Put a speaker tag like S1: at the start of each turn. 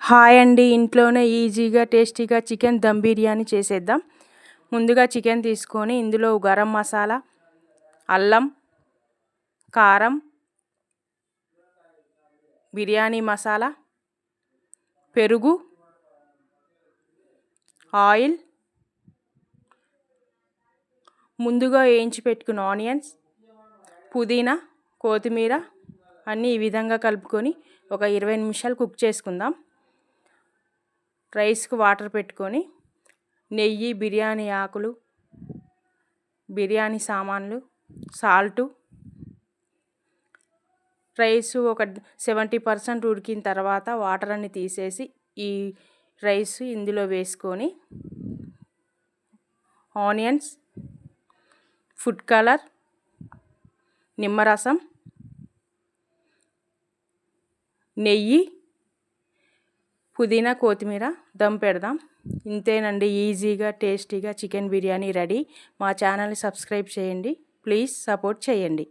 S1: Hi అండి, ఇంట్లోనే ఈజీగా టేస్టీగా చికెన్ దమ్ బిర్యానీ చేసేద్దాం. ముందుగా చికెన్ తీసుకొని ఇందులో గరం మసాలా, అల్లం, కారం, బిర్యానీ మసాలా, పెరుగు, ఆయిల్, ముందుగా వేయించి పెట్టుకున్న ఆనియన్స్, పుదీనా, కొత్తిమీర అన్నీ ఈ విధంగా కలుపుకొని ఒక 20 నిమిషాలు కుక్ చేసుకుందాం. రైస్కి వాటర్ పెట్టుకొని నెయ్యి, బిర్యానీ ఆకులు, బిర్యానీ సామాన్లు, సాల్టు, రైస్ ఒక 70% ఉడికిన తర్వాత వాటర్ అన్ని తీసేసి ఈ రైస్ ఇందులో వేసుకొని ఆనియన్స్, ఫుడ్ కలర్, నిమ్మరసం, నెయ్యి, పుదీనా, కొత్తిమీర దమ్ పెడదాం. ఇంతేనండి, ఈజీగా టేస్టీగా చికెన్ బిర్యానీ రెడీ. మా ఛానల్ని సబ్స్క్రైబ్ చేయండి, ప్లీజ్ సపోర్ట్ చేయండి.